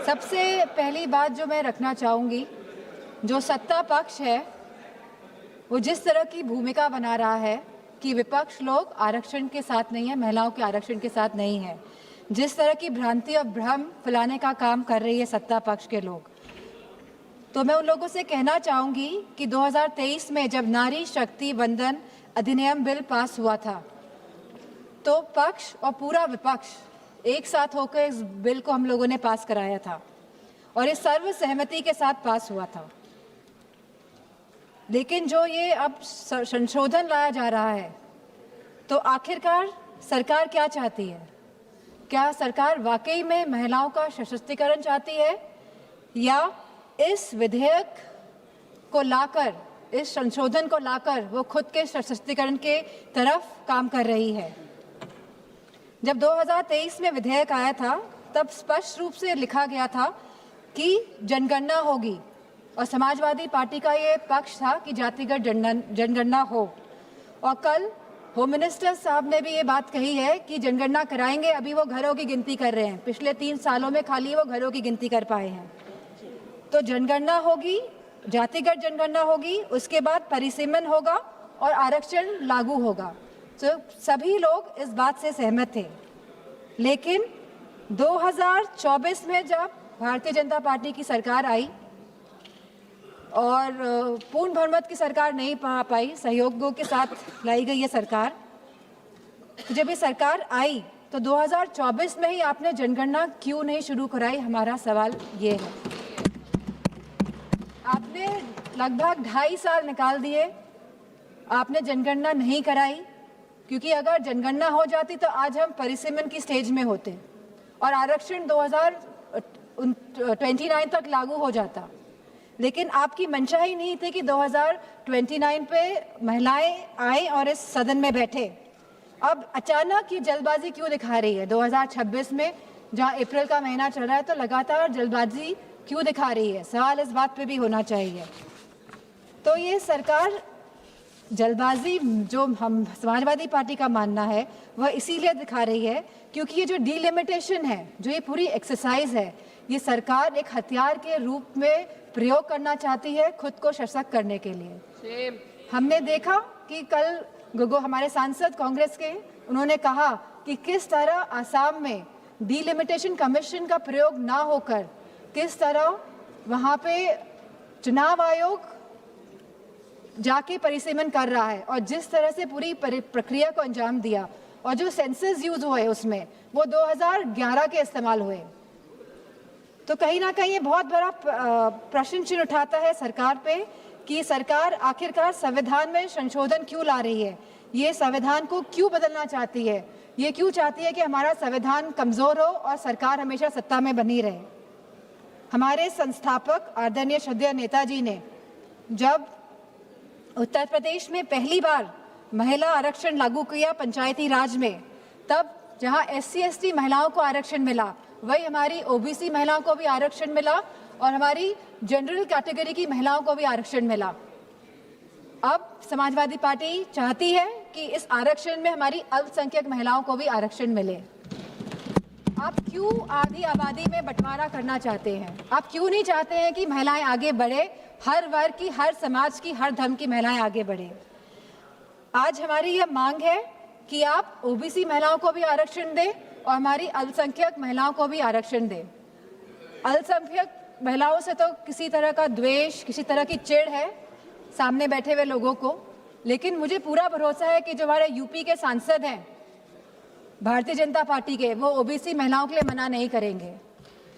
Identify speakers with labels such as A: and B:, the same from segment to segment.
A: सबसे पहली बात जो मैं रखना चाहूँगी, जो सत्ता पक्ष है वो जिस तरह की भूमिका बना रहा है कि विपक्ष लोग आरक्षण के साथ नहीं है, महिलाओं के आरक्षण के साथ नहीं है, जिस तरह की भ्रांति और भ्रम फैलाने का काम कर रही है सत्ता पक्ष के लोग, तो मैं उन लोगों से कहना चाहूँगी कि 2023 में जब नारी शक्ति वंदन अधिनियम बिल पास हुआ था तो पक्ष और पूरा विपक्ष एक साथ होकर इस बिल को हम लोगों ने पास कराया था और ये सर्व सहमति के साथ पास हुआ था। लेकिन जो ये अब संशोधन लाया जा रहा है तो आखिरकार सरकार क्या चाहती है? क्या सरकार वाकई में महिलाओं का सशक्तिकरण चाहती है या इस विधेयक को लाकर, इस संशोधन को लाकर वो खुद के सशक्तिकरण के तरफ काम कर रही है? जब 2023 में विधेयक आया था तब स्पष्ट रूप से लिखा गया था कि जनगणना होगी और समाजवादी पार्टी का ये पक्ष था कि जातिगत जनगणना हो। और कल होम मिनिस्टर साहब ने भी ये बात कही है कि जनगणना कराएंगे, अभी वो घरों की गिनती कर रहे हैं, पिछले 3 सालों में खाली वो घरों की गिनती कर पाए हैं। तो जनगणना होगी, जातिगत जनगणना होगी, उसके बाद परिसीमन होगा और आरक्षण लागू होगा। तो सभी लोग इस बात से सहमत थे। लेकिन 2024 में जब भारतीय जनता पार्टी की सरकार आई और पूर्ण बहुमत की सरकार नहीं पा पाई, सहयोगों के साथ लाई गई ये सरकार, तो जब ये सरकार आई तो 2024 में ही आपने जनगणना क्यों नहीं शुरू कराई? हमारा सवाल ये है। आपने लगभग 2.5 साल निकाल दिए, आपने जनगणना नहीं कराई, क्योंकि अगर जनगणना हो जाती तो आज हम परिसीमन की स्टेज में होते और आरक्षण 2029 तक लागू हो जाता। लेकिन आपकी मंशा ही नहीं थी कि 2029 पे महिलाएं आए और इस सदन में बैठे। अब अचानक ये जल्दबाजी क्यों दिखा रही है? 2026 में जहां अप्रैल का महीना चल रहा है तो लगातार जल्दबाजी क्यों दिखा रही है? सवाल इस बात पे भी होना चाहिए। तो ये सरकार जल्दबाजी, जो हम समाजवादी पार्टी का मानना है, वह इसीलिए दिखा रही है क्योंकि ये जो डिलिमिटेशन है, जो ये पूरी एक्सरसाइज है, ये सरकार एक हथियार के रूप में प्रयोग करना चाहती है खुद को सशक्त करने के लिए। हमने देखा कि कल गोगो हमारे सांसद कांग्रेस के, उन्होंने कहा कि किस तरह आसाम में डिलिमिटेशन कमीशन का प्रयोग ना होकर किस तरह वहाँ पे चुनाव आयोग जाके परिसीमन कर रहा है और जिस तरह से पूरी प्रक्रिया को अंजाम दिया और जो सेंसस यूज हुए उसमें वो 2011 के इस्तेमाल हुए। तो कहीं ना कहीं ये बहुत बड़ा प्रश्न चिन्ह उठाता है सरकार पे कि सरकार आखिरकार संविधान में संशोधन क्यों ला रही है, ये संविधान को क्यों बदलना चाहती है, ये क्यों चाहती है कि हमारा संविधान कमजोर हो और सरकार हमेशा सत्ता में बनी रहे। हमारे संस्थापक आदरणीय श्रद्धेय नेताजी ने जब उत्तर प्रदेश में पहली बार महिला आरक्षण लागू किया पंचायती राज में, तब जहां SC/ST महिलाओं को आरक्षण मिला, वही हमारी OBC महिलाओं को भी आरक्षण मिला और हमारी जनरल कैटेगरी की महिलाओं को भी आरक्षण मिला। अब समाजवादी पार्टी चाहती है कि इस आरक्षण में हमारी अल्पसंख्यक महिलाओं को भी आरक्षण मिले। आप क्यों आधी आबादी में बंटवारा करना चाहते हैं? आप क्यों नहीं चाहते हैं कि महिलाएं आगे बढ़े, हर वर्ग की, हर समाज की, हर धर्म की महिलाएं आगे बढ़े? आज हमारी यह मांग है कि आप OBC महिलाओं को भी आरक्षण दें और हमारी अल्पसंख्यक महिलाओं को भी आरक्षण दें। अल्पसंख्यक महिलाओं से तो किसी तरह का द्वेष, किसी तरह की चिढ़ है सामने बैठे हुए लोगों को, लेकिन मुझे पूरा भरोसा है कि जो हमारे यूपी के सांसद हैं भारतीय जनता पार्टी के, वो OBC महिलाओं के लिए मना नहीं करेंगे।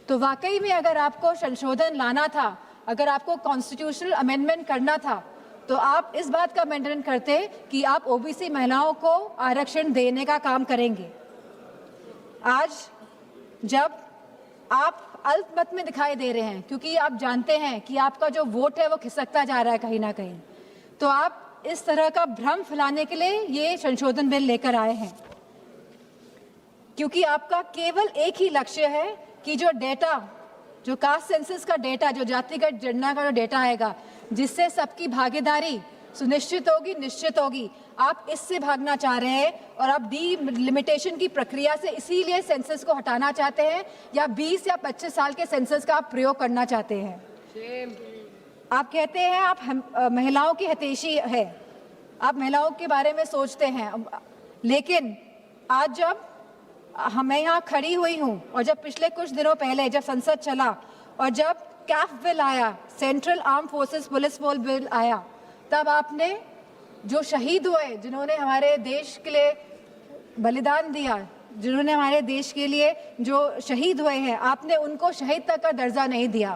A: तो वाकई में अगर आपको संशोधन लाना था, अगर आपको कॉन्स्टिट्यूशनल अमेंडमेंट करना था, तो आप इस बात का अमेंडमेंट करते कि आप OBC महिलाओं को आरक्षण देने का काम करेंगे। आज जब आप अल्पमत में दिखाई दे रहे हैं, क्योंकि आप जानते हैं कि आपका जो वोट है वो खिसकता जा रहा है कहीं ना कहीं, तो आप इस तरह का भ्रम फैलाने के लिए ये संशोधन बिल लेकर आए हैं, क्योंकि आपका केवल एक ही लक्ष्य है कि जो डेटा, जो कास्ट सेंसस का डेटा, जो जातिगत जनगणना का जो डेटा आएगा, जिससे सबकी भागीदारी सुनिश्चित होगी, निश्चित होगी। आप इससे भागना चाह रहे हैं और आप डीलिमिटेशन की प्रक्रिया से इसीलिए सेंसस को हटाना चाहते हैं, या 20 या 25 साल के सेंसस का आप प्रयोग करना चाहते हैं। आप कहते हैं आप महिलाओं की हितैषी है, आप महिलाओं के बारे में सोचते हैं, लेकिन आज जब मैं यहाँ खड़ी हुई हूँ और जब पिछले कुछ दिनों पहले जब संसद चला और जब कैफ बिल आया, central arm forces police bill आया, तब आपने जो शहीद हुए, जिन्होंने हमारे देश के लिए बलिदान दिया, जिन्होंने हमारे देश के लिए जो शहीद हुए हैं, आपने उनको शहीद तक का दर्जा नहीं दिया।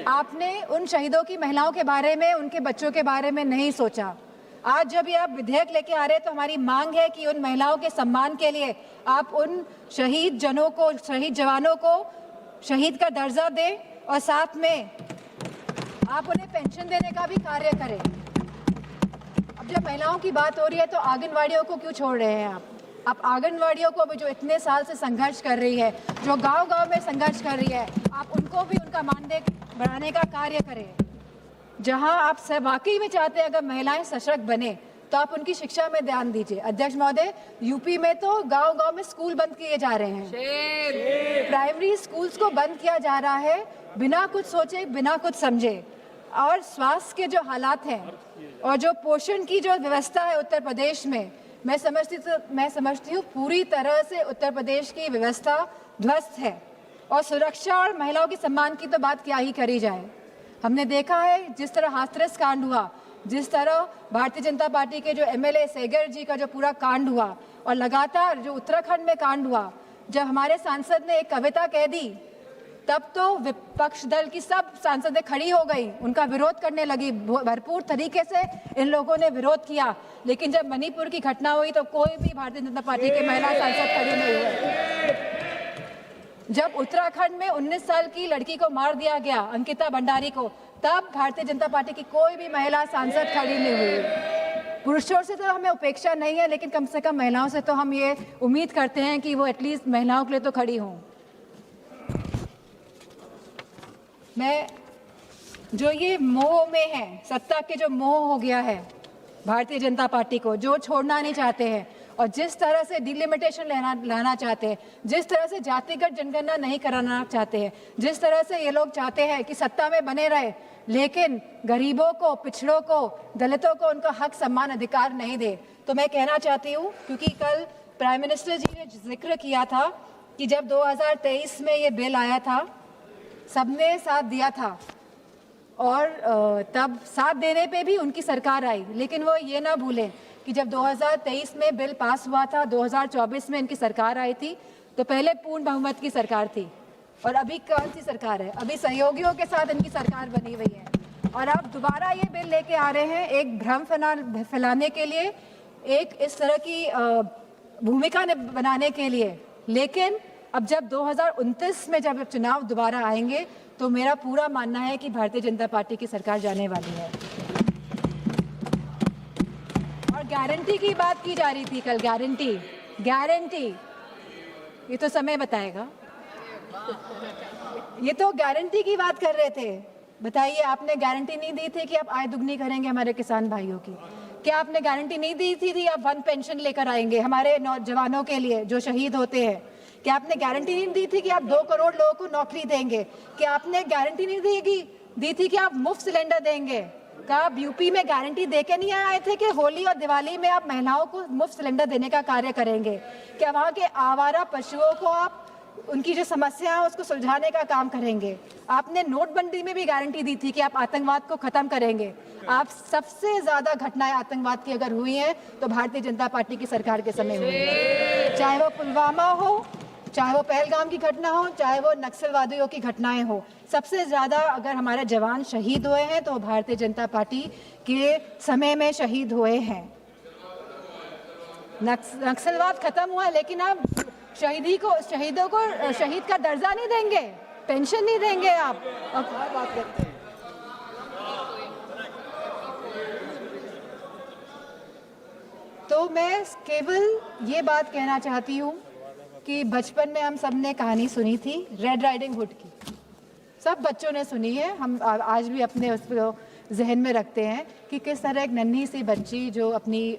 A: आपने उन शहीदों की महिलाओं के बारे में, उनके बच्चों के बारे में नहीं सोचा। आज जब ये आप विधेयक लेके आ रहे हैं तो हमारी मांग है कि उन महिलाओं के सम्मान के लिए आप उन शहीद जनों को, शहीद जवानों को शहीद का दर्जा दें और साथ में आप उन्हें पेंशन देने का भी कार्य करें। अब जब महिलाओं की बात हो रही है तो आंगनवाड़ियों को क्यों छोड़ रहे हैं आप आंगनवाड़ियों को भी, जो इतने साल से संघर्ष कर रही है, जो गांव-गांव में संघर्ष कर रही है, आप उनको भी उनका मानदेय बढ़ाने का कार्य करें। जहां आप सब वाकई में चाहते हैं अगर महिलाएं सशक्त बने तो आप उनकी शिक्षा में ध्यान दीजिए। अध्यक्ष महोदय, यूपी में तो गांव-गांव में स्कूल बंद किए जा रहे हैं, प्राइमरी स्कूल्स को बंद किया जा रहा है बिना कुछ सोचे, बिना कुछ समझे। और स्वास्थ्य के जो हालात हैं और जो पोषण की जो व्यवस्था है उत्तर प्रदेश में, मैं समझती हूँ पूरी तरह से उत्तर प्रदेश की व्यवस्था ध्वस्त है। और सुरक्षा और महिलाओं के सम्मान की तो बात क्या ही करी जाए। हमने देखा है जिस तरह हाथरस कांड हुआ, जिस तरह भारतीय जनता पार्टी के जो एमएलए सेगर जी का जो पूरा कांड हुआ, और लगातार जो उत्तराखंड में कांड हुआ, जब हमारे सांसद ने एक कविता कह दी तब तो विपक्ष दल की सब सांसदें खड़ी हो गई, उनका विरोध करने लगी, भरपूर तरीके से इन लोगों ने विरोध किया। लेकिन जब मणिपुर की घटना हुई तो कोई भी भारतीय जनता पार्टी के महिला सांसद खड़ी नहीं हुए। जब उत्तराखंड में 19 साल की लड़की को मार दिया गया, अंकिता भंडारी को, तब भारतीय जनता पार्टी की कोई भी महिला सांसद खड़ी नहीं हुई। पुरुषों से तो हमें उपेक्षा नहीं है, लेकिन कम से कम महिलाओं से तो हम ये उम्मीद करते हैं कि वो एटलीस्ट महिलाओं के लिए तो खड़ी हों। मैं जो ये मोह में है, सत्ता के जो मोह हो गया है भारतीय जनता पार्टी को, जो छोड़ना नहीं चाहते हैं और जिस तरह से डिलिमिटेशन लाना चाहते हैं, जिस तरह से जातिगत जनगणना नहीं कराना चाहते हैं, जिस तरह से ये लोग चाहते हैं कि सत्ता में बने रहे लेकिन गरीबों को, पिछड़ों को, दलितों को उनका हक, सम्मान, अधिकार नहीं दे, तो मैं कहना चाहती हूँ, क्योंकि कल प्राइम मिनिस्टर जी ने जिक्र किया था कि जब 2023 में ये बिल आया था सबने साथ दिया था और तब साथ देने पे भी उनकी सरकार आई, लेकिन वो ये ना भूलें कि जब 2023 में बिल पास हुआ था, 2024 में इनकी सरकार आई थी, तो पहले पूर्ण बहुमत की सरकार थी और अभी कौन सी सरकार है? अभी सहयोगियों के साथ इनकी सरकार बनी हुई है और अब दोबारा ये बिल लेके आ रहे हैं एक भ्रम फैलाने के लिए, एक इस तरह की भूमिका बनाने के लिए। लेकिन अब जब 2029 में जब चुनाव दोबारा आएंगे तो मेरा पूरा मानना है कि भारतीय जनता पार्टी की सरकार जाने वाली है। और गारंटी की बात की जा रही थी कल, गारंटी, ये तो समय बताएगा। ये तो गारंटी की बात कर रहे थे। बताइए, आपने गारंटी नहीं दी थी कि आप आय दुगनी करेंगे हमारे किसान भाइयों की? क्या आपने गारंटी नहीं दी थी आप वन पेंशन लेकर आएंगे हमारे नौजवानों के लिए जो शहीद होते हैं? क्या आपने गारंटी नहीं दी थी कि आप 2 करोड़ लोगों को नौकरी देंगे? क्या आपने गारंटी नहीं दी थी कि आप मुफ्त सिलेंडर देंगे? क्या आप यूपी में गारंटी देके नहीं आए थे कि होली और दिवाली में आप महिलाओं को मुफ्त सिलेंडर देने का कार्य करेंगे? क्या वहाँ के आवारा पशुओं को आप उनकी जो समस्या है उसको सुलझाने का काम करेंगे? आपने नोटबंदी में भी गारंटी दी थी कि आप आतंकवाद को खत्म करेंगे। आप सबसे ज्यादा घटनाएं आतंकवाद की अगर हुई हैं तो भारतीय जनता पार्टी की सरकार के समय हुई है, चाहे वो पुलवामा हो, चाहे वो पहलगाम की घटना हो, चाहे वो नक्सलवादियों की घटनाएं हो। सबसे ज्यादा अगर हमारे जवान शहीद हुए हैं तो भारतीय जनता पार्टी के समय में शहीद हुए हैं। नक्सलवाद खत्म हुआ लेकिन आप शहीदों को शहीद का दर्जा नहीं देंगे, पेंशन नहीं देंगे आप। और क्या बात करते हैं? तो मैं केवल ये बात कहना चाहती हूँ कि बचपन में हम सब ने कहानी सुनी थी रेड राइडिंग हुड की, सब बच्चों ने सुनी है। हम आज भी अपने जहन में रखते हैं कि किस तरह एक नन्ही सी बच्ची जो अपनी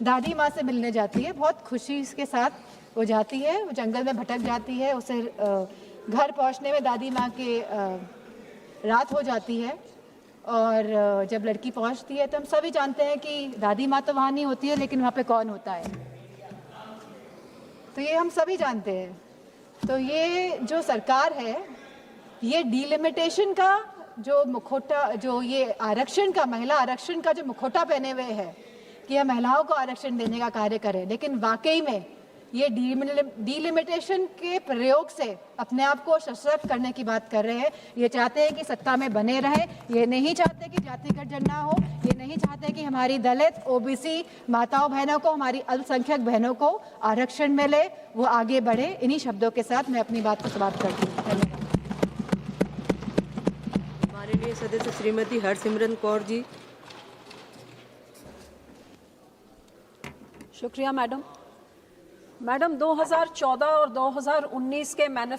A: दादी माँ से मिलने जाती है, बहुत खुशी के साथ वो जाती है, वो जंगल में भटक जाती है, उसे घर पहुँचने में दादी माँ के रात हो जाती है। और जब लड़की पहुँचती है तो हम सभी जानते हैं कि दादी माँ तो वहाँ नहीं होती है, लेकिन वहाँ पे कौन होता है, तो ये हम सभी जानते हैं। तो ये जो सरकार है, ये डिलिमिटेशन का जो मुखौटा, जो ये आरक्षण का, महिला आरक्षण का जो मुखौटा पहने हुए है कि हम महिलाओं को आरक्षण देने का कार्य करें, लेकिन वाकई में ये डिलिमिटेशन के प्रयोग से अपने आप को सशक्त करने की बात कर रहे हैं। ये चाहते हैं कि सत्ता में बने रहें, ये नहीं चाहते कि जातिगत झंडा हो, ये नहीं चाहते कि हमारी दलित, ओबीसी माताओं बहनों को, हमारी अल्पसंख्यक बहनों को आरक्षण मिले, वो आगे बढ़े। इन्हीं शब्दों के साथ मैं अपनी बात को समाप्त करती हूँ। धन्यवाद।
B: हमारे लिए सदस्य श्रीमती हरसिमरत कौर जी।
C: शुक्रिया मैडम। मैडम, 2014 और 2019 के मैनिफेस्टो